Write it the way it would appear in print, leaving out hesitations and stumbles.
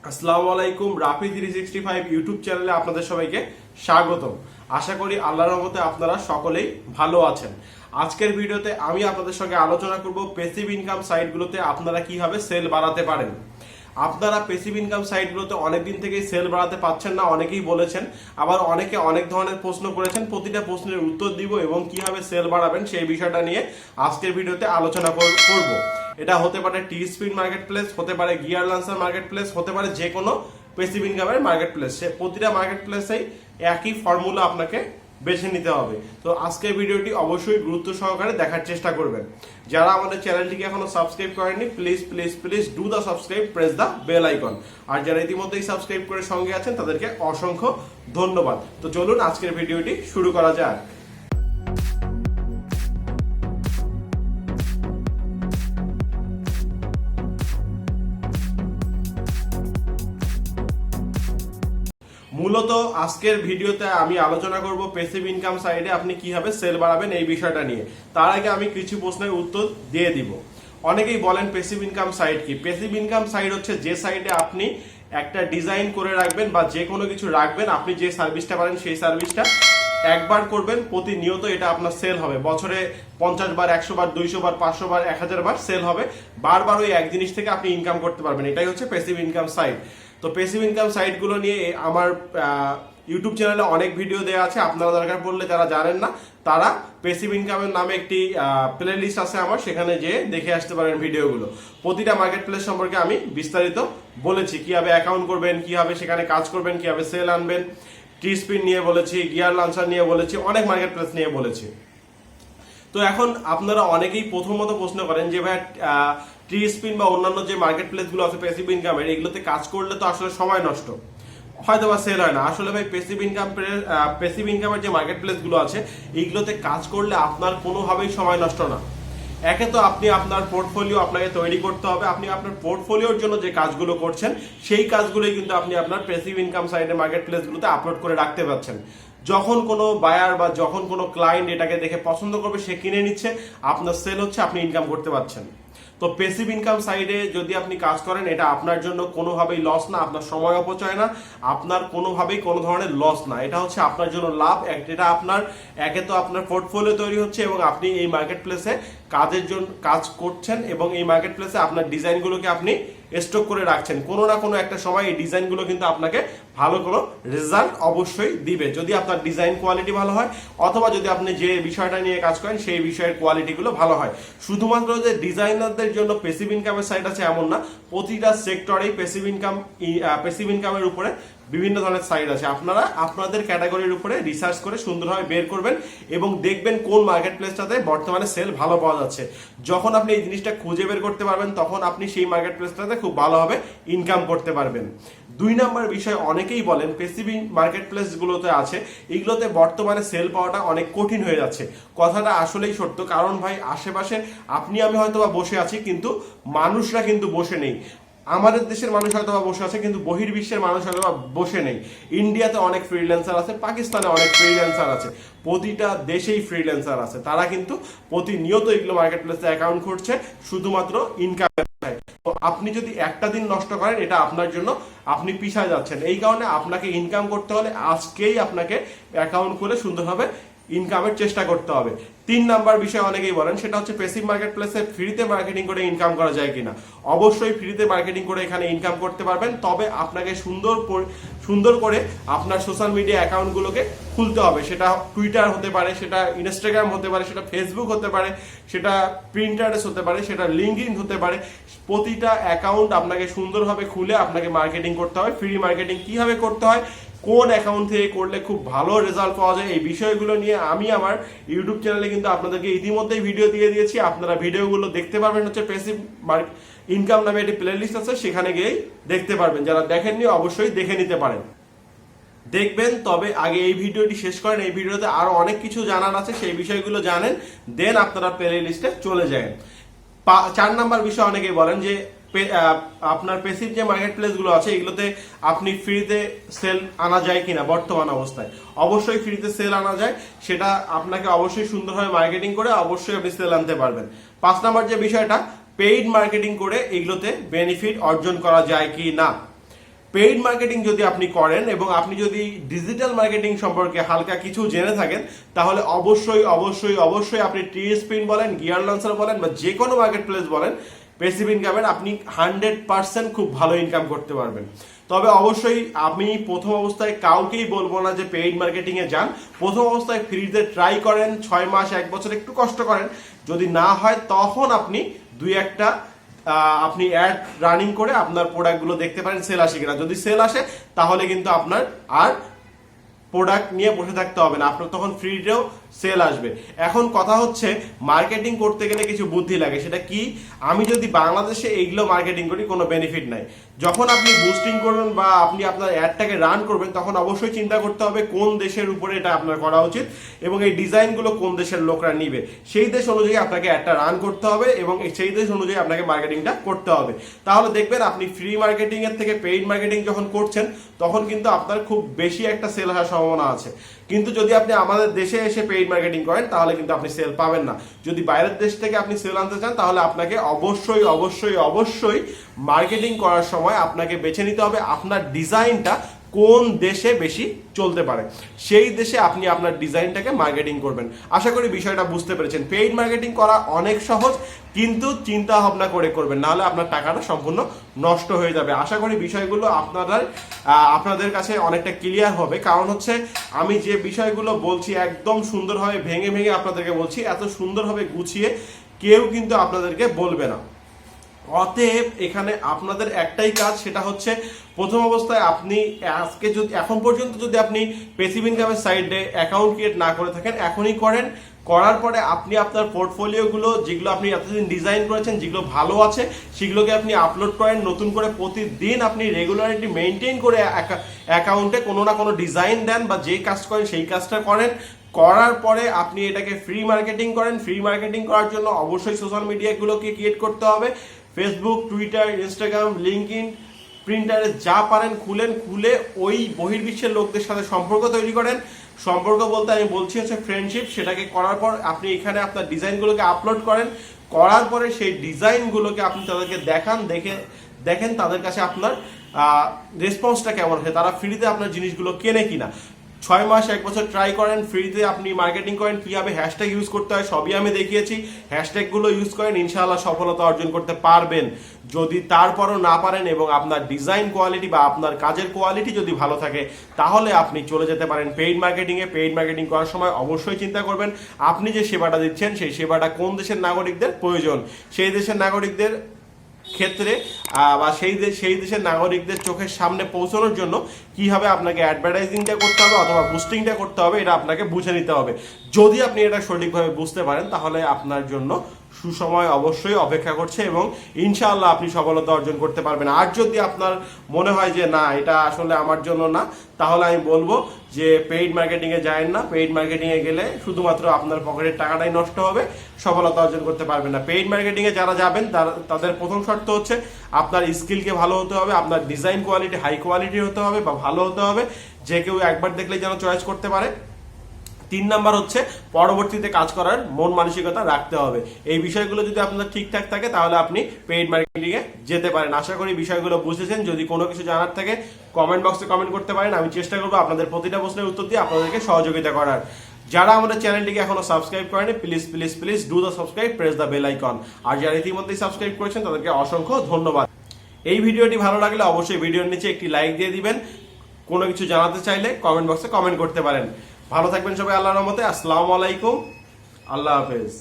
আসসালামু আলাইকুম। রাফি 365 ইউটিউব চ্যানেলে আপনাদের সবাইকে স্বাগতম। আশা করি আল্লাহর রহমতে আপনারা সকলেই ভালো আছেন। আজকের ভিডিওতে আমি আপনাদের সঙ্গে আলোচনা করব প্যাসিভ ইনকাম সাইটগুলোতে আপনারা কিভাবে সেল বাড়াতে পারেন। আপনারা প্যাসিভ ইনকাম সাইটগুলোতে অনেকদিন থেকেই সেল বাড়াতে পারছেন না, অনেকেই বলেছেন, আবার অনেকে অনেক ধরনের প্রশ্ন করেছেন। প্রতিটা প্রশ্নের উত্তর দিব এবং কিভাবে সেল বাড়াবেন সেই বিষয়টা নিয়ে আজকের ভিডিওতে আলোচনা করব। এটা হতে পারে টিস্প্রিং মার্কেট প্লেস, হতে পারে গিয়ার লঞ্চার মার্কেট প্লেস, হতে পারে যে কোনো প্যাসিভ ইনকামের মার্কেট প্লেস। সে প্রতিটা মার্কেট প্লেসেই একই ফর্মুলা আপনাকে বেছে নিতে হবে। তো আজকের ভিডিওটি অবশ্যই গুরুত্ব সহকারে দেখার চেষ্টা করবেন। যারা আমাদের চ্যানেলটিকে এখনো সাবস্ক্রাইব করেননি, please please please do the subscribe, press the bell icon. আর যারা ইতিমধ্যেই সাবস্ক্রাইব করে সঙ্গে আছেন তাদেরকে অসংখ্য ধন্যবাদ। তো চলুন আজকের ভিডিওটি শুরু করা যাক। মূলত আজকের ভিডিওতে আমি আলোচনা করব প্যাসিভ ইনকাম সাইডে আপনি কিভাবে সেল বাড়াবেন এই বিষয়টা নিয়ে। তার আগে আমি কিছু প্রশ্নের উত্তর দিয়ে দিব। অনেকেই বলেন প্যাসিভ ইনকাম সাইট কি? প্যাসিভ ইনকাম সাইট হচ্ছে যে সাইটে আপনি একটা ডিজাইন করে রাখবেন বা যে কোনো কিছু রাখবেন, আপনি যে সার্ভিসটা পারেন সেই সার্ভিসটা একবার করবেন, প্রতিনিয়ত এটা আপনার সেল হবে। বছরে 50 বার, 100 বার, 200 বার, 500 বার, 1000 বার সেল হবে। বারবার ওই এক জিনিস থেকে আপনি ইনকাম করতে পারবেন। এটাই হচ্ছে প্যাসিভ ইনকাম সাইট। তো প্যাসিভ ইনকাম সাইটগুলো নিয়ে আমার ইউটিউব চ্যানেলে অনেক ভিডিও দেওয়া আছে। আপনারা দরকার পড়লে যারা জানেন না তারা প্যাসিভ ইনকামের নামে একটি প্লে লিস্ট আছে আমার, সেখানে যেয়ে দেখে আসতে পারেন ভিডিওগুলো। প্রতিটা মার্কেট প্লেস সম্পর্কে আমি বিস্তারিত বলেছি, কিভাবে অ্যাকাউন্ট করবেন, কিভাবে সেখানে কাজ করবেন, কিভাবে সেল আনবেন। টিস্প্রিং নিয়ে বলেছি, গিয়ার লঞ্চার নিয়ে বলেছি, অনেক মার্কেট প্লেস নিয়ে বলেছি। তো এখন আপনারা অনেকেই প্রথমত প্রশ্ন করেন যে ভাই টিস্প্রিং বা অন্যান্য যে মার্কেট প্লেসগুলো আছে প্যাসিভ ইনকামের, এগুলোতে কাজ করলে তো আসলে সময় নষ্ট, হয়তো বা সেল হয় না। আসলে ভাই প্যাসিভ ইনকামের যে মার্কেট প্লেসগুলো আছে এইগুলোতে কাজ করলে আপনার কোনোভাবেই সময় নষ্ট না। একে তো আপনি আপনার পোর্টফোলিও আপনাকে তৈরি করতে হবে। আপনি আপনার পোর্টফোলিওর জন্য যে কাজগুলো করছেন সেই কাজগুলোই কিন্তু আপনি আপনার প্যাসিভ ইনকাম সাইটের মার্কেট প্লেসগুলোতে আপলোড করে রাখতে পারছেন। যখন কোনো বায়ার বা যখন কোনো ক্লায়েন্ট এটাকে দেখে পছন্দ করবে, সে কিনে নিচ্ছে, আপনার সেল হচ্ছে, আপনি ইনকাম করতে পারছেন। তো প্যাসিভ ইনকাম সাইডে যদি আপনি কাজ করেন, এটা আপনার জন্য কোনোভাবেই লস না, আপনার সময় অপচয় না, আপনার কোনোভাবেই কোনো ধরনের লস না। এটা হচ্ছে আপনার জন্য লাভ। এটা আপনার একে তো আপনার পোর্টফোলিও তৈরি হচ্ছে এবং আপনি এই মার্কেট প্লেসে কাজের জন্য কাজ করছেন এবং এই মার্কেট প্লেসে আপনার ডিজাইনগুলোকে আপনি স্টক করে রাখছেন। কোনো না কোনো একটা সময় এই ডিজাইনগুলো কিন্তু আপনাকে ভালো কোনো রেজাল্ট অবশ্যই দিবে, যদি আপনার ডিজাইন কোয়ালিটি ভালো হয় অথবা যদি আপনি যে বিষয়টা নিয়ে কাজ করেন সেই বিষয়ের কোয়ালিটিগুলো ভালো হয়। শুধুমাত্র যে ডিজাইনারদের জন্য প্যাসিভ ইনকামের সাইট আছে এমন না, প্রতিটা সেক্টরেই প্যাসিভ ইনকামের উপরে বিভিন্ন ধরনের সাইট আছে। আপনারা আপনাদের ক্যাটাগরির উপরে রিসার্চ করে সুন্দরভাবে বের করবেন এবং দেখবেন কোন মার্কেট প্লেসটাতে বর্তমানে সেল ভালো পাওয়া যাচ্ছে। যখন আপনি এই জিনিসটা খুঁজে বের করতে পারবেন তখন আপনি সেই মার্কেট প্লেসটাতে খুব ভালোভাবে ইনকাম করতে পারবেন। 2 নম্বর বিষয়, অনেকেই বলেন প্যাসিভ মার্কেট প্লেসগুলোতে আছে এগুলোতে বর্তমানে সেল পাওয়াটা অনেক কঠিন হয়ে যাচ্ছে। কথাটা আসলেই সত্য, কারণ ভাই আশেপাশে আপনি আমি হয়তো বা বসে আছি কিন্তু মানুষরা কিন্তু বসে নেই। আমাদের দেশের মানুষ হয়তো বা বসে আছে কিন্তু বহির্বিশ্বের মানুষ হয়তো বা বসে নেই। ইন্ডিয়াতে অনেক ফ্রিল্যান্সার আছে, পাকিস্তানে অনেক ফ্রিল্যান্সার আছে, প্রতিটা দেশেই ফ্রিল্যান্সার আছে। তারা কিন্তু প্রতিনিয়ত এগুলো মার্কেট প্লেসে অ্যাকাউন্ট করছে শুধুমাত্র ইনকাম। তো আপনি যদি একটা দিন নষ্ট করেন এটা আপনার জন্য আপনি পিছায় যাচ্ছেন। এই কারণে আপনাকে ইনকাম করতে হলে আজকেই আপনাকে অ্যাকাউন্ট খুলে সুন্দরভাবে ইনকামের চেষ্টা করতে হবে। 3 নাম্বার বিষয় অনেকেই বলেন, সেটা হচ্ছে প্যাসিভ মার্কেট প্লেসে ফ্রিতে মার্কেটিং করে ইনকাম করা যায় কিনা। অবশ্যই ফ্রিতে মার্কেটিং করে এখানে ইনকাম করতে পারবেন, তবে আপনাকে সুন্দর করে আপনার সোশ্যাল মিডিয়া অ্যাকাউন্টগুলোকে খুলতে হবে। সেটা টুইটার হতে পারে, সেটা ইনস্টাগ্রাম হতে পারে, সেটা ফেসবুক হতে পারে, সেটা প্রিন্টারেস হতে পারে, সেটা লিঙ্কডইন হতে পারে। প্রতিটা অ্যাকাউন্ট আপনাকে সুন্দরভাবে খুলে আপনাকে মার্কেটিং করতে হবে। ফ্রি মার্কেটিং কিভাবে করতে হয়, কোন অ্যাকাউন্ট থেকে করলে খুব ভালো রেজাল্ট পাওয়া যায়, এই বিষয়গুলো নিয়ে আমি আমার ইউটিউব চ্যানেলে কিন্তু আপনাদেরকে ইতিমধ্যেই ভিডিও দিয়ে দিয়েছি। আপনারা ভিডিওগুলো দেখতে পারবেন, হচ্ছে প্যাসিভ ইনকাম নামে একটি প্লে লিস্ট আছে, সেখানে গিয়েই দেখতে পারবেন। যারা দেখেননি অবশ্যই দেখে নিতে পারেন, দেখবেন। তবে আগে এই ভিডিওটি শেষ করেন, এই ভিডিওতে আরো অনেক কিছু জানার আছে, সেই বিষয়গুলো জানেন, দেন আপনারা প্লে লিস্টে চলে যান। 4 নাম্বার বিষয়, অনেকেই বলেন যে আপনার প্যাসিভ যে মার্কেট প্লেসগুলো আছে এগুলোতে আপনি ফ্রিতে সেল আনা যায় কিনা। বর্তমান অবস্থায় অবশ্যই ফ্রিতে সেল আনা যায়, সেটা আপনাকে অবশ্যই সুন্দরভাবে মার্কেটিং করে অবশ্যই আপনি সেল আনতে পারবেন। 5 নাম্বার যে বিষয়টা, পেইড মার্কেটিং করে এগুলোতে বেনিফিট অর্জন করা যায় কি না। পেইড মার্কেটিং যদি আপনি করেন এবং আপনি যদি ডিজিটাল মার্কেটিং সম্পর্কে হালকা কিছু জেনে থাকেন, তাহলে অবশ্যই অবশ্যই অবশ্যই আপনি টিস্প্রিং বলেন, গিয়ার লঞ্চার বলেন বা যে কোনো মার্কেট প্লেস বলেন, প্যাসিভ ইনকামের আপনি 100% খুব ভালো ইনকাম করতে পারবেন। তবে অবশ্যই আমি প্রথম অবস্থায় কাউকেই বলবো না যে পেইড মার্কেটিং এ যান। প্রথম অবস্থায় ফ্রিতে ট্রাই করেন, 6 মাস 1 বছর একটু কষ্ট করেন, যদি না হয় তখন আপনি দুই একটা আপনি অ্যাড রানিং করে আপনার প্রোডাক্টগুলো দেখতে পারেন সেল আসে কিনা। যদি সেল আসে তাহলে কিন্তু আপনার আর প্রোডাক্ট নিয়ে বসে থাকতে হবে না, আপনার তখন ফ্রিতেও সেল আসবে। এখন কথা হচ্ছে মার্কেটিং করতে গেলে কিছু বুদ্ধি লাগে। সেটা কি? আমি যদি বাংলাদেশে এইগুলো মার্কেটিং করি কোনো বেনিফিট নাই। যখন আপনি বুস্টিং করবেন বা আপনি আপনার অ্যাডটাকে রান করবেন, তখন অবশ্যই চিন্তা করতে হবে কোন দেশের উপরে এটা আপনার করা উচিত এবং এই ডিজাইনগুলো কোন দেশের লোকরা নিবে। সেই দেশ অনুযায়ী আপনাকে অ্যাডটা রান করতে হবে এবং সেই দেশ অনুযায়ী আপনাকে মার্কেটিংটা করতে হবে। তাহলে দেখবেন আপনি ফ্রি মার্কেটিং এর থেকে পেইড মার্কেটিং যখন করছেন, তখন কিন্তু আপনার খুব বেশি একটা সেল আসার সম্ভাবনা আছে। কিন্তু যদি আপনি আমাদের দেশে এসে পেইড মার্কেটিং করেন, তাহলে কিন্তু আপনি সেল পাবেন না। যদি বাইরের দেশ থেকে আপনি সেল আনতে চান, তাহলে আপনাকে অবশ্যই অবশ্যই অবশ্যই মার্কেটিং করার সময় আপনাকে বেছে নিতে হবে আপনার ডিজাইনটা কোন দেশে বেশি চলতে পারে, সেই দেশে আপনি আপনার ডিজাইনটাকে মার্কেটিং করবেন। আশা করি বিষয়টা বুঝতে পেরেছেন। পেইড মার্কেটিং করা অনেক সহজ, কিন্তু চিন্তা ভাবনা করে করবেন, নাহলে আপনার টাকাটা সম্পূর্ণ নষ্ট হয়ে যাবে। আশা করি বিষয়গুলো আপনাদের কাছে অনেকটা ক্লিয়ার হবে। কারণ হচ্ছে আমি যে বিষয়গুলো বলছি একদম সুন্দরভাবে ভেঙে ভেঙে আপনাদেরকে বলছি, এত সুন্দরভাবে গুছিয়ে কেউ কিন্তু আপনাদেরকে বলবে না। অতএব এখানে আপনাদের একটাই কাজ, সেটা হচ্ছে প্রথম অবস্থায় আপনি এখন পর্যন্ত যদি আপনি প্যাসিভ ইনকামের সাইডে অ্যাকাউন্ট ক্রিয়েট না করে থাকেন, এখনই করেন। করার পরে আপনি আপনার পোর্টফোলিওগুলো যেগুলো আপনি এতদিন ডিজাইন করেছেন, যেগুলো ভালো আছে, সেগুলোকে আপনি আপলোড করেন নতুন করে। প্রতিদিন আপনি রেগুলারিটি মেনটেন করে অ্যাকাউন্টে কোনো না কোনো ডিজাইন দেন বা যে কাজ করেন সেই কাজটা করেন। করার পরে আপনি এটাকে ফ্রি মার্কেটিং করেন। ফ্রি মার্কেটিং করার জন্য অবশ্যই সোশ্যাল মিডিয়াগুলোকে ক্রিয়েট করতে হবে। ফেসবুক, টুইটার, ইনস্টাগ্রাম, লিঙ্কডইন, প্রিন্টারে যা পারেন খুলে ওই বহির্বিশ্বের লোকদের সাথে সম্পর্ক তৈরি করেন। সম্পর্ক বলতে আমি বলছি হচ্ছে ফ্রেন্ডশিপ। সেটাকে করার পর আপনি এখানে আপনার ডিজাইনগুলোকে আপলোড করেন। করার পরে সেই ডিজাইনগুলোকে আপনি তাদেরকে দেখেন তাদের কাছে আপনার রেসপন্সটা কেমন হয়, তারা ফ্রিতে আপনার জিনিসগুলো কেনে কিনা। 6 মাস 1 বছর ট্রাই করেন, ফ্রিতে আপনি মার্কেটিং করেন। কিভাবে হ্যাশট্যাগ ইউজ করতে হয় সবই আমি দেখিয়েছি। হ্যাশট্যাগুলো ইউজ করেন, ইনশাআল্লাহ সফলতা অর্জন করতে পারবেন। যদি তারপরও না পারেন এবং আপনার ডিজাইন কোয়ালিটি বা আপনার কাজের কোয়ালিটি যদি ভালো থাকে, তাহলে আপনি চলে যেতে পারেন পেইড মার্কেটিংয়ে। পেইড মার্কেটিং করার সময় অবশ্যই চিন্তা করবেন আপনি যে সেবাটা দিচ্ছেন, সেই সেবাটা কোন দেশের নাগরিকদের প্রয়োজন। সেই দেশের নাগরিকদের ক্ষেত্রে বা সেই দেশের নাগরিকদের চোখের সামনে পৌঁছানোর জন্য কিভাবে আপনাকে অ্যাডভার্টাইজিংটা করতে হবে অথবা বুস্টিংটা করতে হবে, এটা আপনাকে বুঝে নিতে হবে। যদি আপনি এটা সঠিকভাবে বুঝতে পারেন, তাহলে আপনার জন্য সুসময় অবশ্যই অপেক্ষা করছে এবং ইনশাআল্লাহ আপনি সফলতা অর্জন করতে পারবেন। আর যদি আপনার মনে হয় যে না, এটা আসলে আমার জন্য না, তাহলে আমি বলবো যে পেইড মার্কেটিংয়ে যায়েন না। পেইড মার্কেটিংয়ে গেলে শুধুমাত্র আপনার পকেটের টাকাটাই নষ্ট হবে, সফলতা অর্জন করতে পারবেন না। পেইড মার্কেটিংয়ে যারা যাবেন তাদের প্রথম শর্ত হচ্ছে আপনার স্কিলকে ভালো হতে হবে, আপনার ডিজাইন কোয়ালিটি হাই কোয়ালিটি হতে হবে বা ভালো হতে হবে, যে কেউ একবার দেখলে যেন চয়েস করতে পারে। 3 নাম্বার হচ্ছে পরবর্তীতে কাজ করার মন মানসিকতা রাখতে হবে। এই বিষয়গুলো যদি আপনার ঠিকঠাক থাকে, তাহলে আপনি পেইড মার্কেটিংয়ে যেতে পারেন। আশা করি বিষয়গুলো বুঝেছেন। যদি কোনো কিছু জানার থাকে কমেন্ট বক্সে কমেন্ট করতে পারেন। আমি চেষ্টা করবো আপনাদের প্রতিটা প্রশ্নের উত্তর দিয়ে আপনাদেরকে সহযোগিতা করার। যারা আমাদের চ্যানেলটিকে এখনো সাবস্ক্রাইব করেনি, please please please do the subscribe, press the bell icon. আর যারা ইতিমধ্যেই সাবস্ক্রাইব করেছেন তাদেরকে অসংখ্য ধন্যবাদ। এই ভিডিওটি ভালো লাগলে অবশ্যই ভিডিওর নিচে একটি লাইক দিয়ে দিবেন। কোনো কিছু জানাতে চাইলে কমেন্ট বক্সে কমেন্ট করতে পারেন। ভালো থাকবেন সবাই আল্লাহর রহমতে। আসসালামু আলাইকুম, আল্লাহ হাফেজ।